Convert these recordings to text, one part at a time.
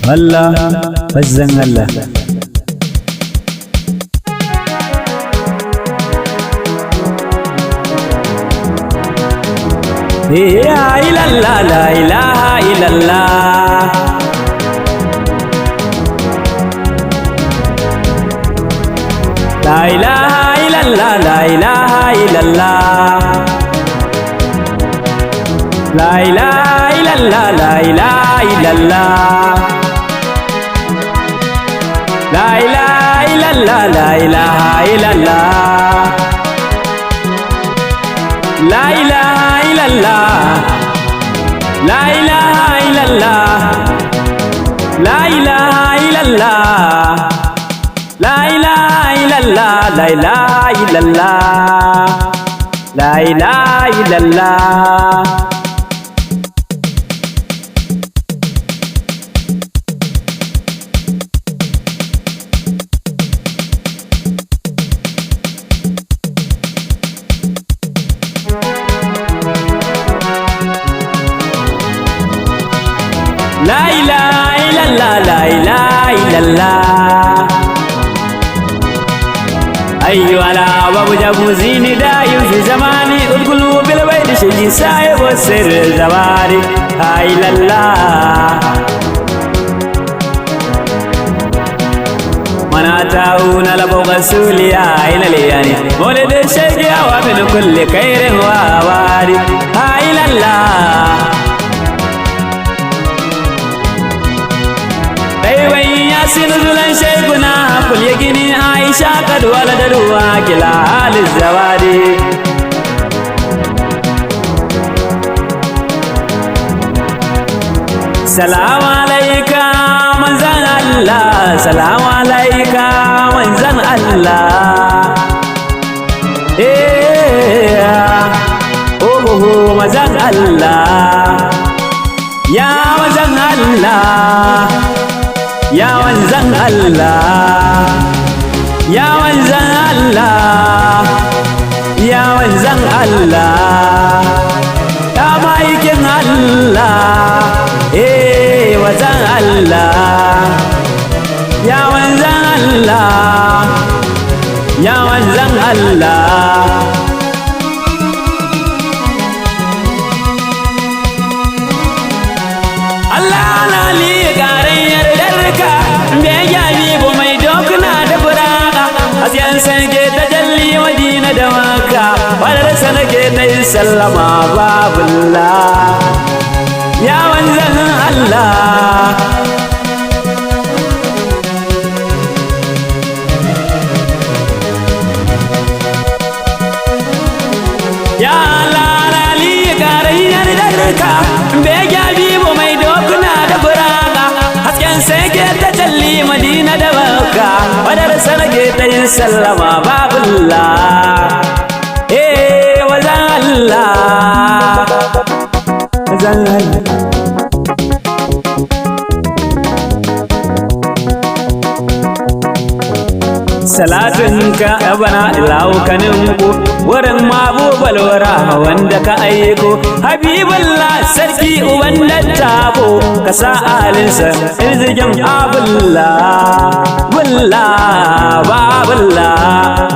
Allah bazzan Allah ya ilallah la ilaha illallah la ilaha illallah la ilaha illallah la ilaha illallah la ilaha illallah la ilaha illallah la ilaha illallah la ilaha illallah la ilaha illallah la ilaha illallah la ilaha illallah la ilaha illallah la ilaha illallah La ilaha illallah la ilaha illallah أيها الأباب جبوزيني دايم في زماني القلوب بالبيت شجي سايب والسر الزواري لا إله إلا الله من أتاون لبوغ السوليا إلى لياني مولد الشيخ ومن كل خير وواري لا إله إلا الله نزلا شيخنا قل يقيني عائشة قد ولد الواكلة للزوادي سلام عليك من زن الله سلام عليك من زن الله اوه مزن الله يا مزن الله يا منزل الله يا منزل الله يا منزل الله يا مايكن الله ايه وزن الله يا منزل الله يا منزل الله sanke tajalli madina da makka wadar sanake ta yi sallama babullah ya manzan Allah ya lalali garayyar darka bege bibo mai dokuna da buraka hasken sanke tajalli madina da makka wadar sanake ta yi sallama babullah wazan Allah wazan Allah salatinka bana ilaukaninku wurin mabubal wara wanda ka aiko habibullah sarki uban dattabo ka sa alinsa irzigin abullah bullah babullah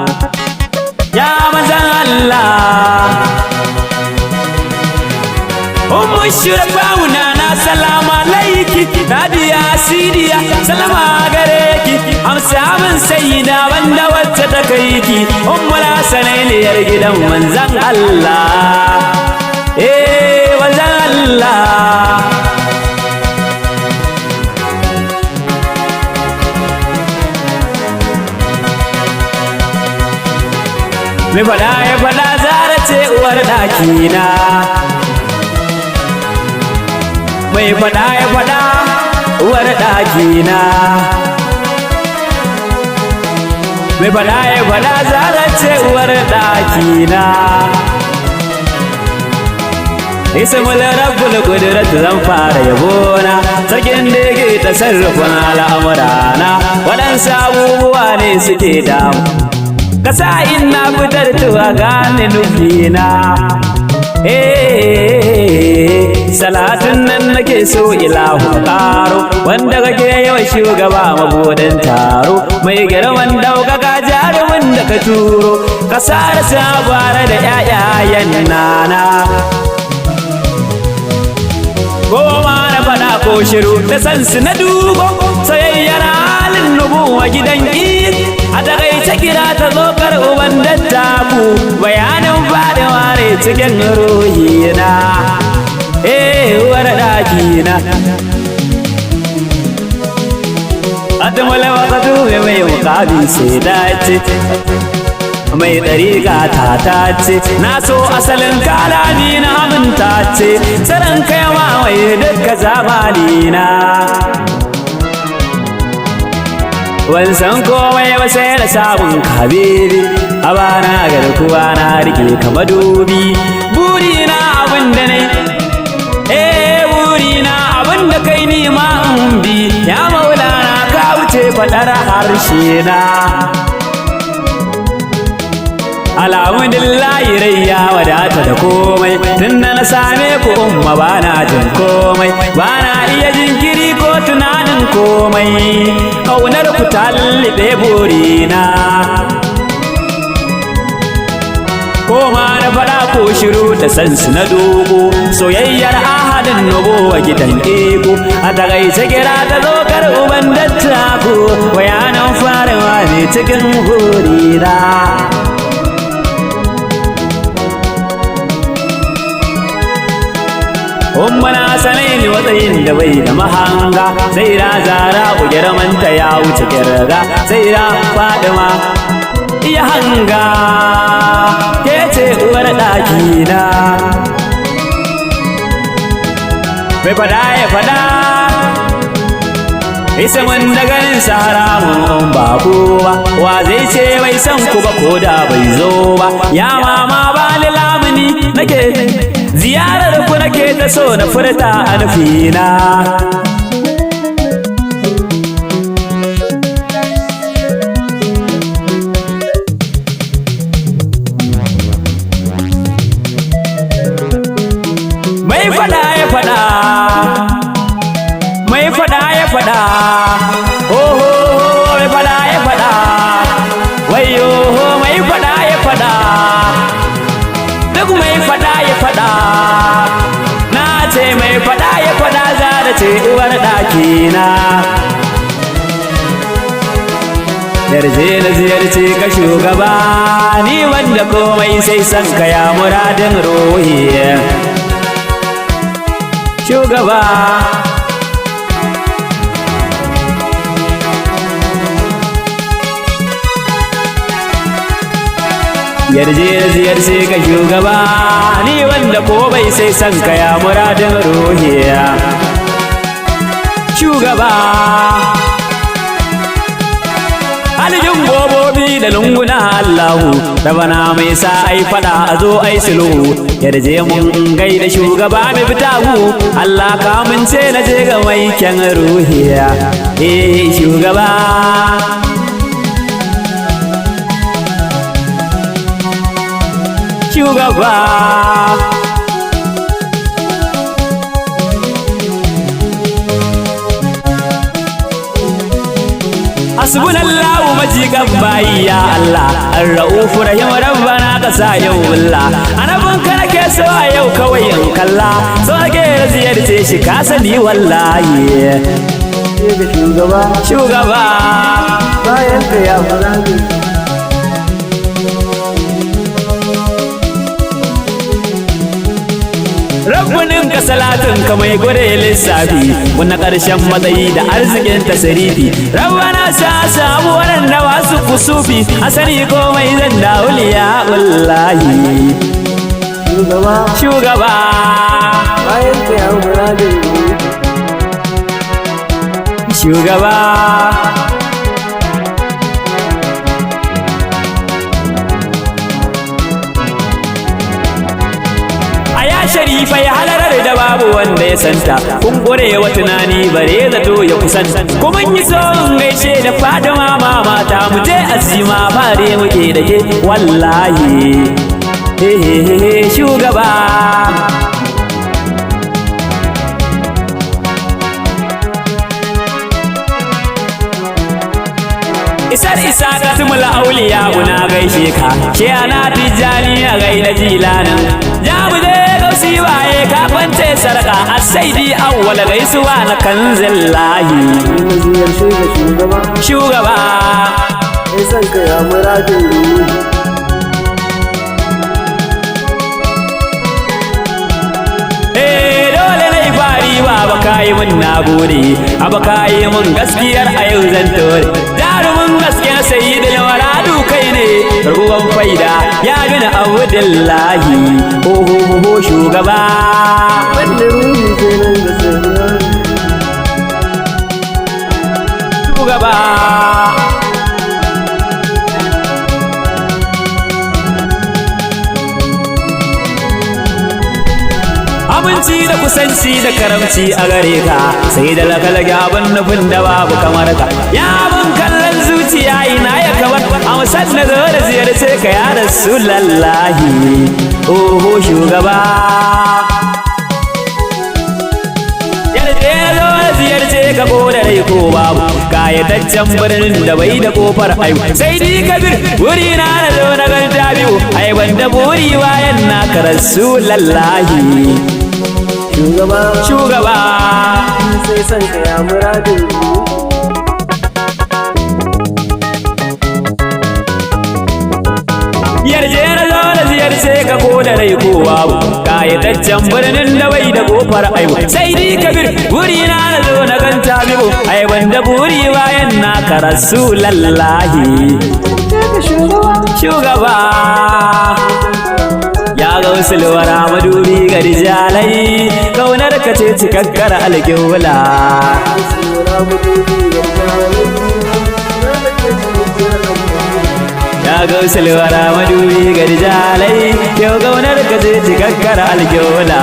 ya manzan Allah ummu shurafauna na salama alaiki nadiya sidiya salama gare ki amsa min sayyida wanda wacce ta kai ki ummul hasanainiyar gidan manzan Allah manzan Allah mai fada ya fada zara ce uwar ɗakina mai fada ya fada uwar ɗakina mai fada ya fada zara ce uwar ɗakina ismul rabbul qudrat zan fara yabona sarkin da yake tasarrufin al'amurana waɗansu abubuwa ne suke damu kasa ina fitar tuwa gane nufina Salatin nan nake so ilahu karo wanda kake yawan shugaba mabudin taro mai girman daukaka jarumin da ka turo ka sare sabara da ƴaƴayen nana goma na fada ko shiru da sansu na dubo soyayyar halin nubuwa gidan a takaice kira ta zokar uban dattaku bayanin fadin ware cikin ruhina uwar ɗakina adamala wakatu mai mukabi sai dace mai ɗariƙa ta ce na so asalin kalami na aminta ce tsaron kai mamaye duka zamanina ban san komai ba sai da sabon kabibi a bana garkuwa na rike kama dubi burina abin da ne burina abin da kai ni ma in bi ya maulana ka wuce faɗar harshe na alhamdulillahi rai ya wadata da komai tunda na same ku umma bana jin komai bana iya jinkiri ko tunanin komai kaunar ku ta lullube burina koma na fada ko shiru da sansu na dogo soyayyar ahadin nubo a gidan ego a takaice kira ta zokar uban dattako bayanan farawa ne cikin burina ummana sanai ne matsayin da bai da mahanga sai ra zara ugermanta ya wuce kirga sai ra fadima iya hanga ke ce uwar ɗakina bai fada ya fada isa mun da ganin sahara mun ba kowa wa zai ce bai san ku ba ko da bai zo ba ya mama ba lamuni nake ziyarar ku nake ta so na furta a nufina mai fada ya fada mai fada ya fada oho mai fada ya fada wayo mai fada ya fada duk mai fada ya fada na ce mai fada ya fada za da ce uwar ɗakina yarje na ziyarce ka shugaba ni wanda komai sai san ka ya muradin ruhi shugaba yarje na ziyarce ka shugaba ni wanda komai sai san ka ya muradin ruhi shugaba alijin bobobi da lunguna Allahu rabana mai sa ai fada a zo ai sulhu yarje mun gaida shugaba mai fitahu Allah ka mince na je ga mai kyan ruhiya shugaba shugaba hasbunallahu majikan bayi ya Allah ar-ra'ufu rahim rabbana ka sa yau billah anabun ka nake so a yau kawai in kalla so nake ziyarce shi ka sani wallahi shugaba bayan ka ya fara rabbunin ka salatin ka mai gure lissafi wani ƙarshen matsayi da arzikin tasirifi rabbana sa samu waɗanda wasu kusufi asali komai zan dauliya wallahi shugaba bayan ka ya muradin shugaba sharifa ya halarar da babu wanda ya santa kun wa tunani bare zato ya kusan kuma yi so in gaishe da Fatima mama ta mu je azima bare muke da ke wallahi shugaba. Isar isa ka tumula auliya muna gaishe ka, shi ana tijjani a gaida jilanin. Ya mu je gausi waye ka kwance sarka, a saidi awwal gaisuwa na kanzin lahi. Shugaba Mai san ka ya muradin ruhi. Dole na fari ba baka yi mun nagode, a baka yi mun gaskiyar a yau zan tore. Jarumin gaskiya sai da waradu kai ne, ruwan faida ya gina Abdullahi. Ho shugaba. Wanda ruhi kenan da sirri. Shugaba. Aminci da kusanci da karamci a gare ka, sai da lakalage abin nufin da babu kamar ka. Ya mun kallon zuciya ina ya kamar, a musal na zo da ziyarce ka ya Rasulallahi. Oho shugaba. Yarje zo da ziyarce ka ko da rai ko babu, kayataccen birnin da bai da kofar ayu. Sai di kabir wuri na zo na ganta biyu, ai banda buri bayan na ka Rasulallahi. Shugaba sai san ka ya muradin ruhi. Yarje na zo da ziyarce ka ko da rai ko babu, kayataccen birnin da bai da kofar aibu. Sai di kabir wuri na zo na ganta biyu, ai banda buri bayan na ka Rasulallahi. Shugaba ya ga wasu lura madubi ga rijalai, kaunar ka ce cikakkar alƙibla. Ya ga wasu lura madubi ga rijalai, yau kaunar ka ce cikakkar alƙibla.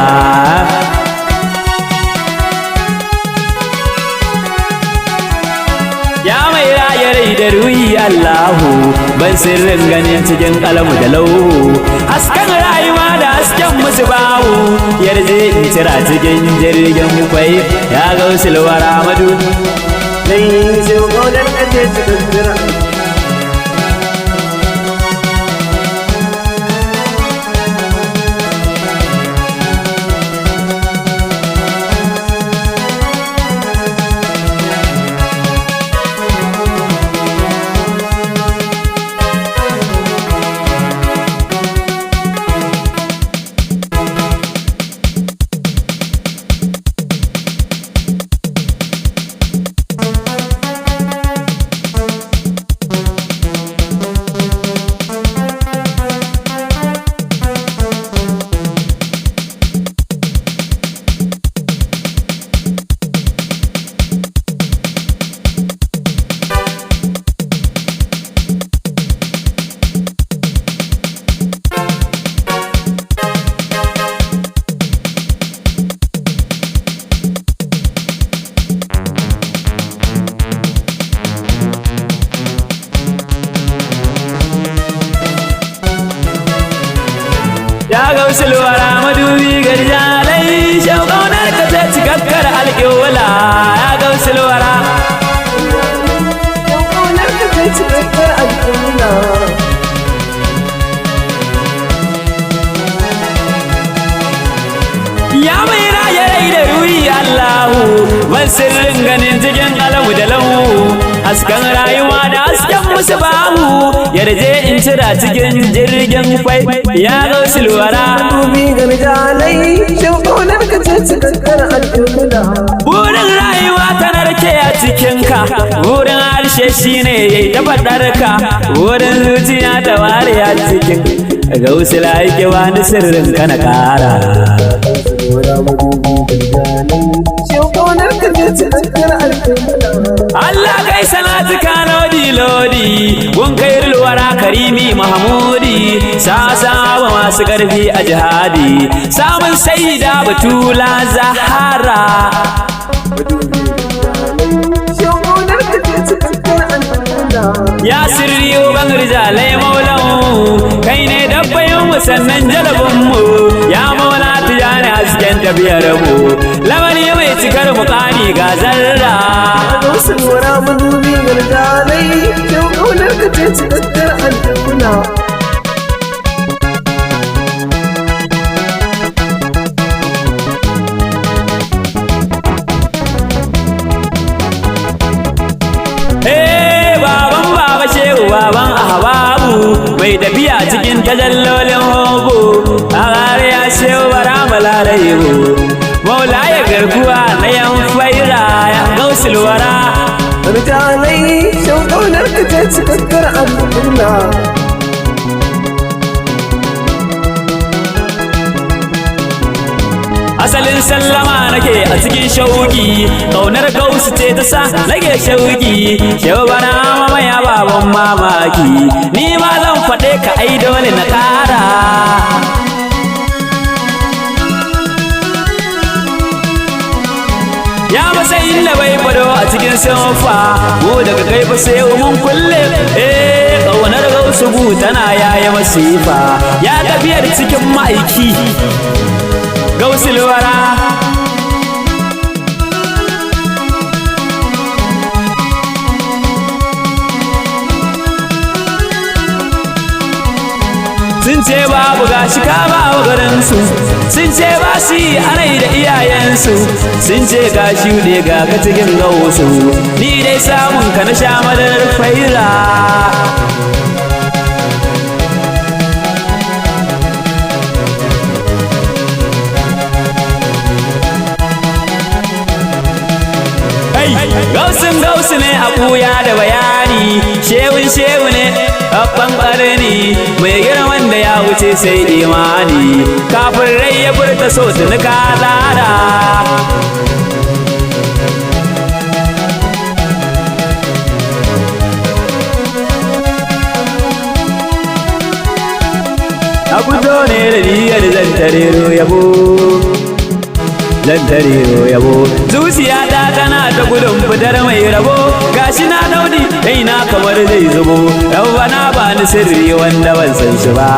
Ya mai raya rai da ruhi Allahu, ban sirrin ganin cikin kalamu da lauhu. Hasken rayuwa da hasken musu bawu, yarje in cira cikin jirgin kwai. Ya ga wasu lura madu Dai sai kaunar ka ce cikin jira. ya ga wasu lura madubi ga rijalai, shan ƙaunar ka ce cikakkar alƙibla. Ya ga wasu lura Kaunar ka ce cikakkar alƙibla. ya mai raya rai da ruhi Allahu, ban sirrin ganin cikin alamu da lahu. Hasken rayuwa da hasken musu bahu, yarje in cira cikin jirgin fai. Ya ga wasu lura Dubi ga mijalai, shan kaunar ka ce cikakkar alƙibla. burin rayuwa ta narke a cikinka, burin harshe shine yayi ta faɗarka, burin zuciya ta ware a cikin ga wasu laike wani sirrin kana ƙara. Shan kaunar ka ce cikakkar alƙibla. Allah kai salatuka lodi lodi, gun kai wara karimi Mahmudi, sa wa masu ƙarfi a jihadi, samun saida Batula Zahara. Shan kaunar ka ce cikakkar alƙibla. Ya sirri uban rijalai maulan, kai ne dabbayin mu sannan jalabin mu ya maula tijani hasken tafiyar mu lamari mai cikar mukami ga zarra Gausul wara madubi gargalai kyau kaunar ka ce cikakkar alƙibla baban ahbabu mai tafiya cikin tajallolin hobo a gare ya shehu bara malarayu maula ya garkuwa na yan faira ya Gausul wara rijalai kyau kaunar ka ce cikakkar alƙibla asalin sallama nake a cikin shauki kaunar Gausu ce ta sa nake shauki shehu bana mamaya baban mamaki ni ma zan faɗe ka ai dole na ƙara ya matsayin da bai fado a cikin sofa mu daga kai fa sai mun kulle kaunar Gausu gu tana yaya masifa ya tafiyar cikin ma'aiki Gausul wara sun ce babu gashi ka ba wa garinsu sun ce ba su yi anai da iyayensu sun ce gashi ne ga ka cikin Gausu ni dai samun ka na sha madarar faira Gausu ne a ɓuya da bayani shehu ne babban ƙarni mai girman da ya wuce sai imani kafin rai ya furta so tuni ka tsara a fito ne da niyyar zan tarero yabo zuciya ta tana ta gudun fitar mai rabo gashi na daudi kaina kamar zai zubo rabbana ba ni sirri wanda ban san shi ba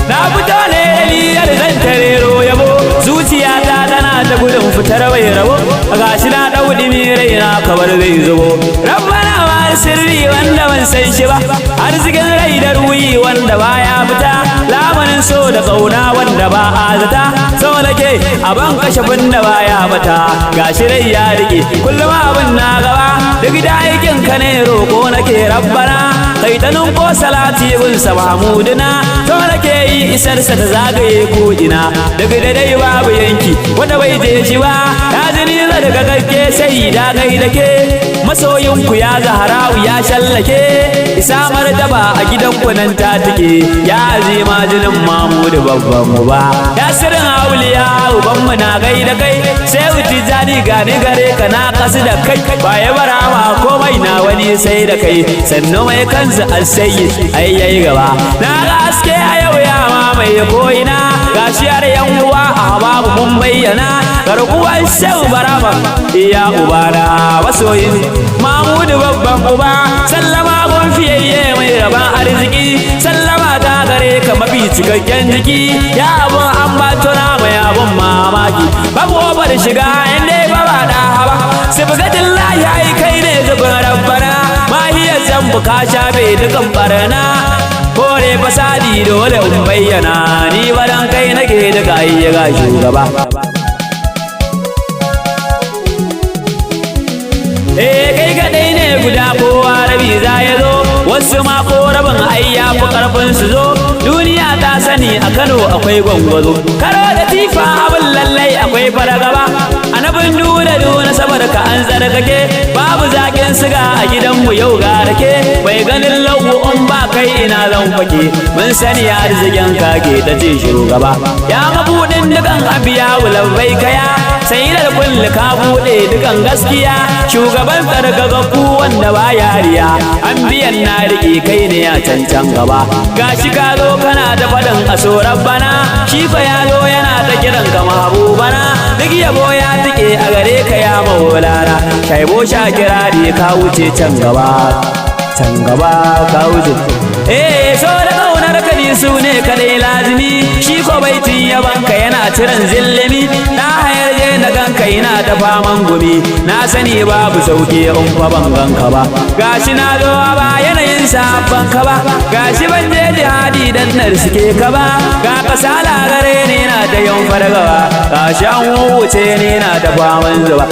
na fito ne niyyar zan tarero yabo zuciya ta tana ta gudun fitar mai rabo gashi na daudi mai raina kamar zai zubo rabbana ba ni sirri wanda ban san shi ba arzikin rai da ruhi wanda baya fita lamarin so da kauna wanda ba a zata so nake aban kashafin da baya bata gashi rai ya rike kullum abin na gaba duk da aikin ka ne roko nake rabbana kai ta ko salati gun sa mahmudina so nake yi isar sa ta zagaye ko ina duk da dai babu yanki wanda bai je shi ba ya jini daga gaske sai da kai dake masoyin ku ya zaharau ya shallake isa martaba a gidan ku nan ta take ya azima jinin Mahmud babban mu ba ya sirrin auliya uban mu na gaida kai sai uti jani gane gare ka na kasu da kai baya barama komai na wani sai da kai sannu mai kansa alsayi ai yayi gaba na ga aske a yau ya mamaye ko'ina gashi har yan uwa a babu mun bayyana garkuwan shehu barama iya ubana masoyin Mahmud babban uba sallama gon fiyayye mai raban arziki sallama ta gare ka mafi cikakken jiki ya abun an bato na mai abun mamaki babu obar shiga inda ba ba da haba sifgatin lahi ai kai ne zubin rabbana mahiyar zambu ka shafe dukan barna kore fasadi dole in bayyana ni badan kai nake duka ayyaga shugaba kai kadai ne guda kowa rabi za ya zo wasu ma ko rabin ai ya fi karfin su zo duniya ta sani a Kano akwai gwangwazo karo da tifa abin lallai akwai fargaba anabin duna saboda ka an tsarkake babu zakin siga a gidanmu yau ga rake bai ganin lagu in ba kai ina zan fake mun sani arzikin kage ta ce shugaba ya mabudin dukan abiya wulabai kaya sai da kulli ka bude dukan gaskiya shugaban tsarkakakku wanda wanda ba yariya an biyan na riƙe kai ne a cancan gaba gashi ka zo kana da faɗin aso rabbana shi fa ya zo yana ta kiran ka mahabubana duk yabo ya tike a gare ka ya maulana kai bo sha kirari ka wuce can gaba ka wuce so da kaunar ka ni su ne kadai lazimi shi ko baitin yabanka yana ciran zillimi na hayar je na ganka ina ta faman gumi na sani babu sauki in fa ban ganka ba gashi na zo ba yanayin sabban ka ba gashi ban je jihadi dan nar suke ka ba ga kasala gare ne na ta yan fargawa gashi an wuce ne na ta faman zuba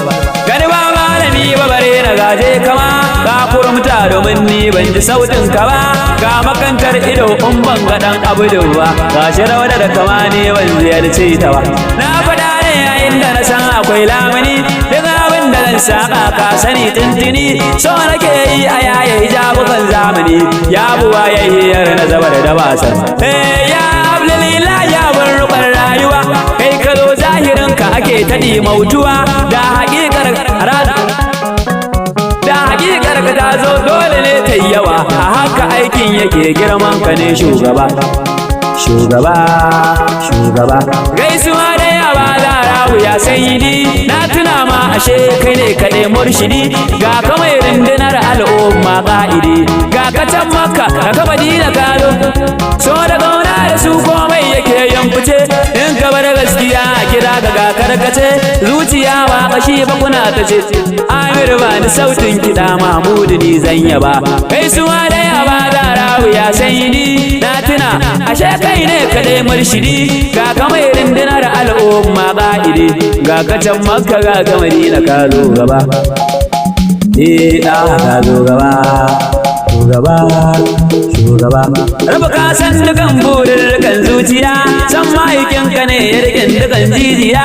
gani ba malami ba bare na gaje kama ga kurumta domin ni ban ji sautin ka ba ga makantar ido in ban ga dan abu ba gashi rawar da kama ne ban ziyarce ta ba na faɗa ne yayin da na san akwai lamuni duk abin da zan saka ka sani tuntuni so nake yi a yaye jabukan zamani ya buwa yayyar na zabar da basan ya abdulillah ya bar rubar rayuwa kai ka zo zahirin ka ake taɗi mautuwa da haƙiƙar ka ta zo dole ne ta yawa a haka aikin yake girman ka ne shugaba gaisuwa da yawa zarawu ya sayidi na tuna ma ashe kai ne kaɗai murshidi ga kamar rundunar al'umma ƙa'idi ga kacan makka da ka madina ka zo so da gauna da su komai yake yamfuce in ka bar gaskiya a kira ga karkace zuciya ba kashi ba kuna ta ce amir ba ni sautin kiɗa mahmudu ni zan yaba gaisuwa da yawa zarawu ya sayidi na tuna ashe kai ne kaɗai murshidi ga kamar rundunar al'umma ƙa'idi ga kacan makka ga ka madina ka zo gaba ka zo gaba rabu ka san dukan burin dukan zuciya san ma'aikin ka ne ya rikin dukan jijiya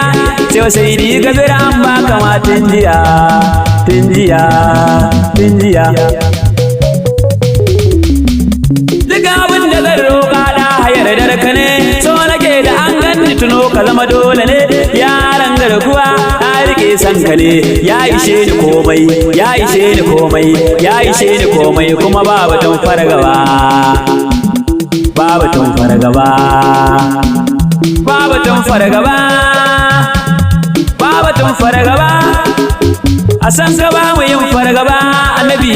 sai sai di ka bira an ba kama tun jiya duk abin da zan roƙa da hayar da ka ne so nake da an ganni tuno ka zama dole ne yaran garkuwa na rike san ka ne ya ishe ni komai kuma ba batun fargaba a san gaba mu yin fargaba annabi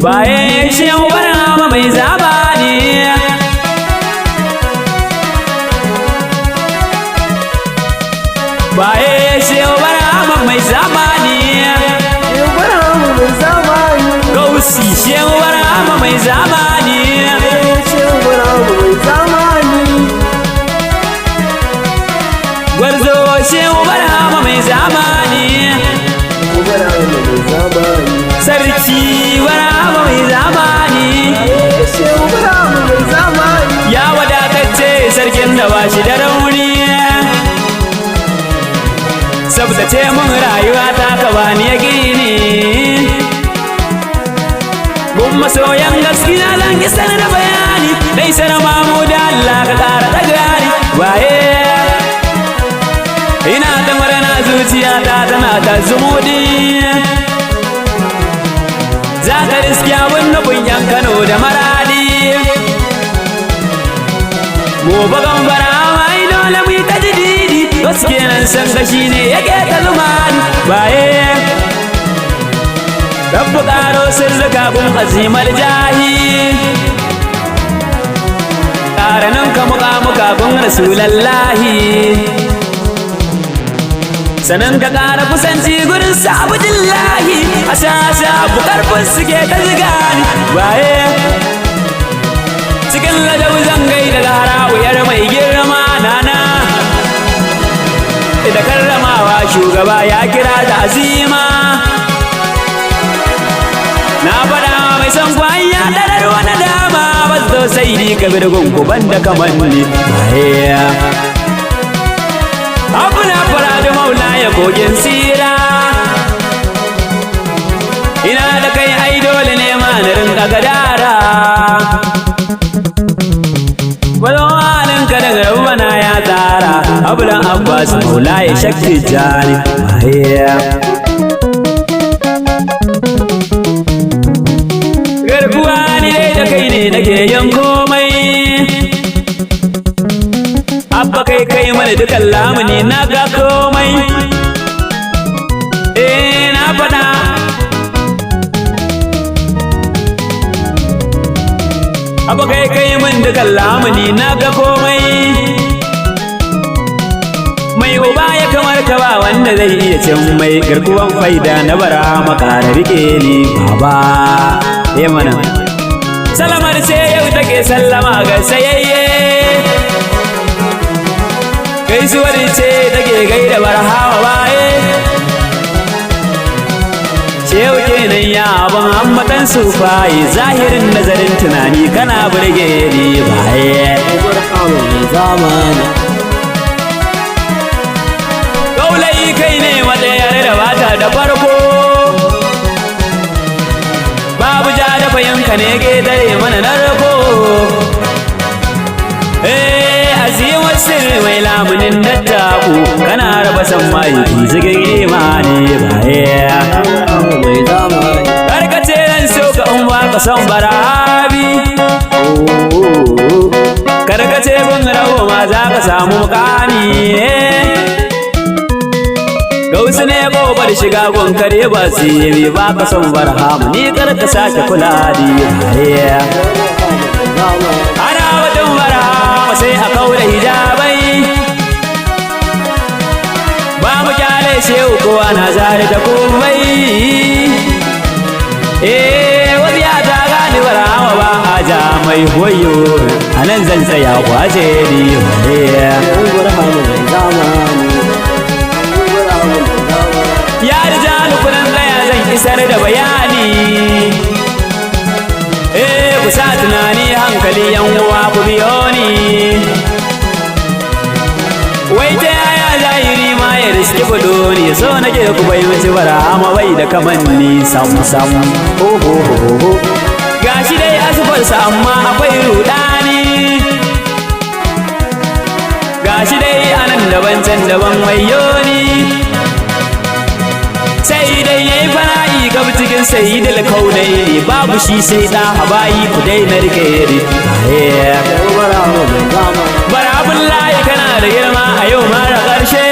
baye shi wani ma mai zabani baye shi wani ma mai zabani gausi shi wani ma mai zabani gwarzo shi wani ma mai zabani sarki wani mai zamani ya wadatacce sarkin da ba shi da rauni sabtace mun rayuwa ta ka bani ya gini gun masoyan gaskiya zan isar da bayani dai sana mamu da Allah ka ƙara ɗagari waye ina da murna zuciya ta tana ta zumudi za ka riski abin nufin yan Kano da Maradi gobe gambara mai dole mu ta jididi wasu kenan san gashi ne yake ta lumani baye rabbu ƙaro sirrika kun azimar jahi ƙaranin ka muƙamuka kun rasulallahi sanan ka ƙara kusanci gurin sabudillahi a sha abu ƙarfin suke ta zigani baye cikin ladau zangai daga harawuyar mai girma nana da karramawa shugaba ya kira da azima na faɗa mai son kwan ya ɗarar wani dama ba zo sai ni ka bi da gunguban da kamanni baye abu na fara da maula ya kogin sira ina da kai ai dole ne ma na rinka gadara walwalin ka daga rabbana ya tsara abulan abbas maula ya shakki jani ni na ga komai. Na faɗa abu kai min dukan lamuni na ga komai. Mai uba ya kamar ka ba wanda zai iya cin mai garkuwan faida na bara makara rike ni baba. Mana salamar ce yau take sallama ga sayayye, gaisuwar ce take gaida barhama baye. Shehu kenan ya abin hammatan sufaye, zahirin nazarin tunani kana burge ni baye. Gaulai kai ne matsayar da bata da farko, babu ja da fahimka ne ke dare mana narko. Azimar sirri mai lamunin dattaku, kana raba san mai zigin imani baye. Karkace ran so ka umma ka son barabi, karkace bin rawo ma za ka samu mukami. Gausu ne gobar shiga gonkare ba sirri ba ka son barhama, ni karka sake kula di baye. Ana wajen barhama sai a kaura hijabai, ba mu kyale shehu ko ana zare da komai. Wani ya ta gani barhama ba a ja mai hoyo, a nan zan tsaya kwace ni baye. Ya rijalu kunan tsaya zan isar da bayani, ku sa tunani hankali yan uwa ku biyo ni. Wai ta yaya zahiri ma ya riski fudo ne, so nake ku bai mace barhama bai da kamanni sam sam. Gashi dai asufarsa amma akwai rudani, gashi dai anan daban can daban wayo ni. Sai dai yayi fara'i gab cikin sayyidul kaunaini, babu shi sai da habayi ku dai na rike ri. Barabun layi kana da girma a yau mara ƙarshe,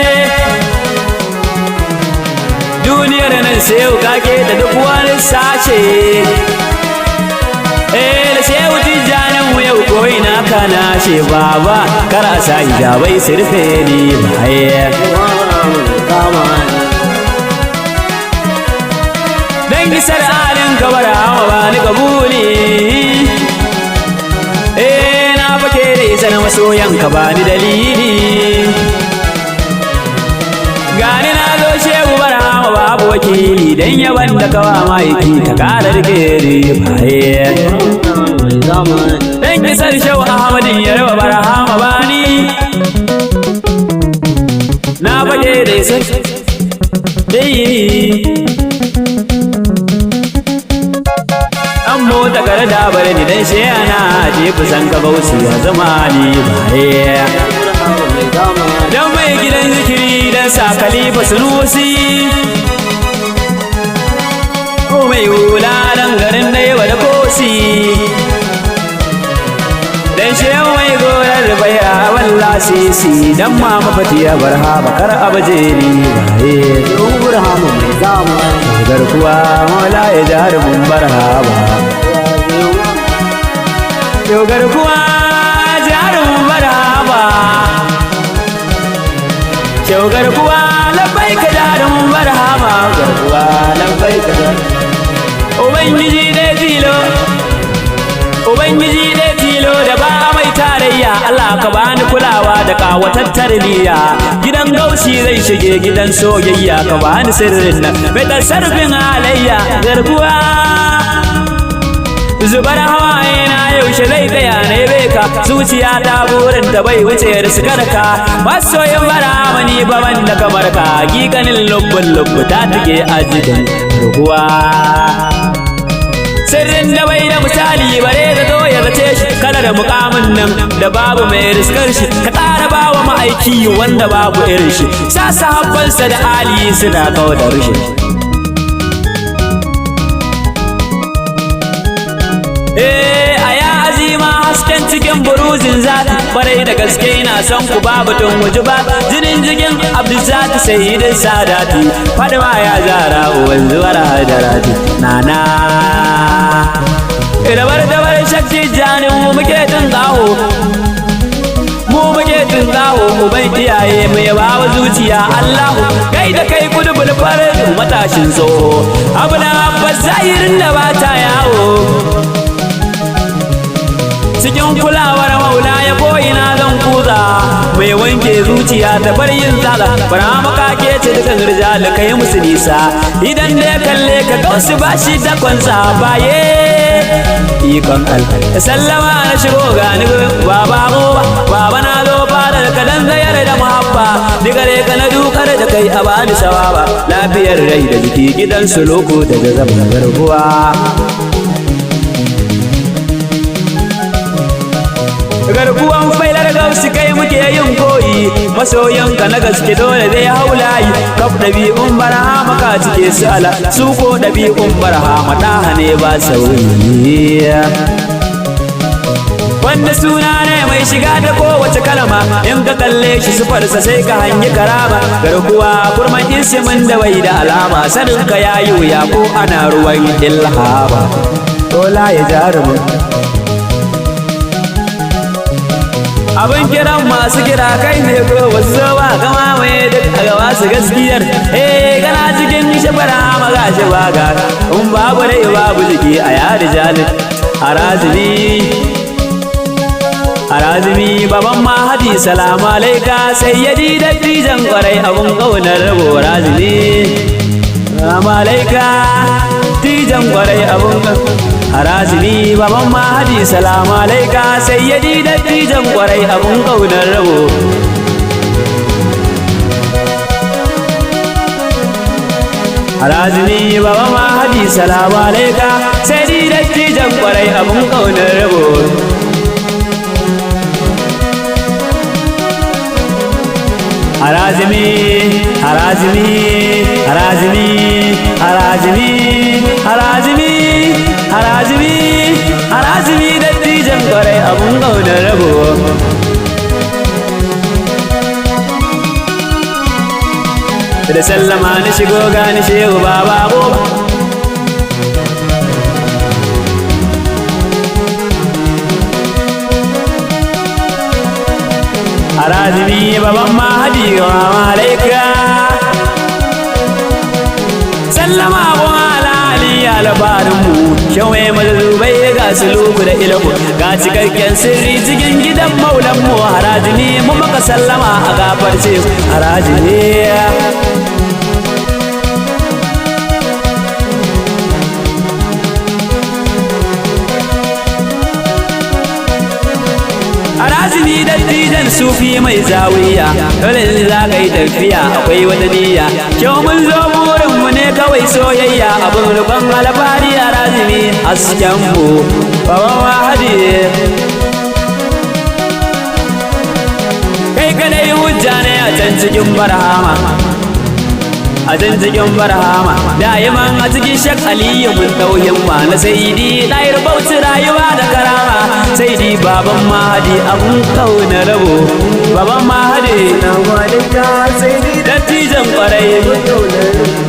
duniyar nan sai yau kake da duk wani sace. Da sai wuti janin mu yau koyi na kana she baba, kar a sa hijabai su rufe ni baye. Dan gisar alin ka barhama ba ni kabuli, na fake da isa na masoyan ka ba ni dalili. Gani na zo shehu barhama babu wakili, dan yaban da kawa maiki ta kara rike ni baye. Dan gisar shehu ahmadin ya raba barhama ba ni, na fake da isa mota kare da bar ni dan she ana je kusan ka bausi ya zama ni baye. Dan mai gidan zikiri dan sa khalifa sunusi, ko mai hula dan garin da yawa da kosi. Dan she mai gorar baya walla sisi, dan mama fatiya barhama kar abaje ni baye. Barhama mai zama garkuwa mola ya jarumin barhama, yau garkuwa jarumin barhama, yau garkuwa labai ka jarumin barhama, garkuwa labai ka Ubangiji dai tilo, Ubangiji dai tilo da ba mai tarayya, Allah ka bani kulawa da kawatattar niyya. Gidan gausi zai shige gidan soyayya, ka bani sirrin nan mai tasarrufin halayya. Garkuwa zubar hawaye na yaushe zai tsaya na beka, zuciya ta burin ta bai wuce riskarka. Masoyin barhama ni ba wanda kamar ka, hakikanin lubbun lubbu ta take ajidan garkuwa. Sirrin da bai da misali bare da zo ya zace shi, kalar mukamin nan da babu mai riskar shi, ka ƙara ba wa ma'aiki wanda babu irin shi. Sa sahabbansa da ali suna kaudar shi. A ya azima hasken cikin buruzin zati, kwarai da gaske ina son ku ba batun wuji ba jinin jigin Abdulzaki Sayyidin Sadati Fadima ya zara uwan zuwar Hadarati nana Idabar dabar shakki janin mu muke tunkaho mu muke tunkaho uban iyaye mai bawa zuciya Allahu kai da kai kudubul farin matashin tsoho abu na abbas zahirin da ba ta yawo cikin kulawar maula ya ko'ina zan kuza mai wanke zuciya ta bar yin zaga bara maka ke ce dukan rijal kai musu nisa idan da ya kalle ka kausu bashi da kwansa baye ikon Allah sallama na shigo gani baba na zo fara da kadan zayar da muhabba digare ka na dukar da kai a bani sawaba lafiyar rai da jiki gidan su loko daga zaman garkuwa garkuwan failar gausi kai muke yin koyi masoyanka na gaske dole zai haulayi kaf ɗabi'un barhama ka cike su ala su ko ɗabi'un barhama ɗaha ne ba sauyi wanda suna ne mai shiga da kowace kalma in ka kalle shi sufarsa sai ka hangi karama garkuwa kurman isimin da bai da alama sanin ka yayi wuya ko ana ruwan ilhama dola ya jarumin abin kiran masu kira kai ne ko wasu zoba kama mai duk a gaba su gaskiyar kana cikin shabara maga shi baga in babu rai babu jiki a yari jalin harazimi baban mahadi salamu alaika sayyadi dattijan kwarai abun kaunar rabo razimi salamu alaika dattijan kwarai abun harazimi baban mahadi salamu alaika sayyadi dattijan kwarai abun kaunar rabo harazimi baban mahadi salamu alaika sayyadi dattijan kwarai abun kaunar rabo harazimi dattijan kwarai abun kaunar rabo da sallama na shigo gani shehu baba goma harazimi baban mahadi wa malaika sallama wa alali albarinmu shawai mazubai ga suluku da ilmu ga cikakken sirri cikin gidan maulanmu harazimi mu maka sallama a gafarce harazimi harazimi dattijan sufi mai zawiya dole za ka yi tafiya akwai wata niyya kyau mun zo burinmu ne kawai soyayya abin rukon alfahari harazimi hasken mu baban mahadi kai kadai hujja ne a can cikin barhama a can cikin barhama da'iman a cikin shak aliyu mun dauhin ma na saidi ɗayar bauchi rayuwa da karama saidi baban mahadi abun kauna rabo baban mahadi na malika saidi dattijan kwarai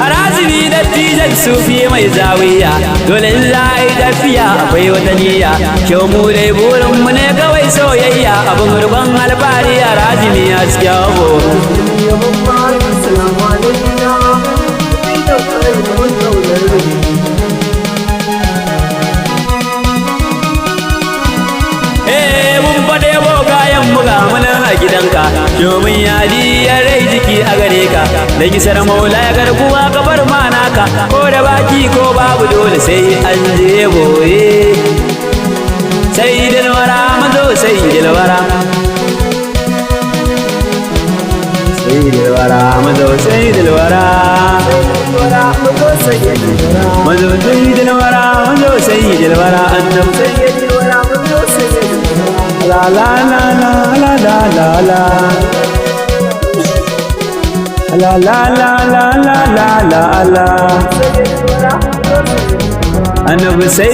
harazimi dattijan sufi mai zawiya dole in za a yi tafiya akwai wata niyya kyau mu dai burinmu ne kawai soyayya abin rubon alfahari harazimi a cikin abu mun faɗe bogayen muga munan a gidanka domin yadi ya rai jiki a gare ka da gisar maula ya garkuwa kabar manaka ko da baki ko babu dole sai an je boye sai dilwara mazo sai dilwara mazo sai dilwara mazo sai dilwara mazo sai dilwara annab la la la la la la la la la la la la la la la annabi sai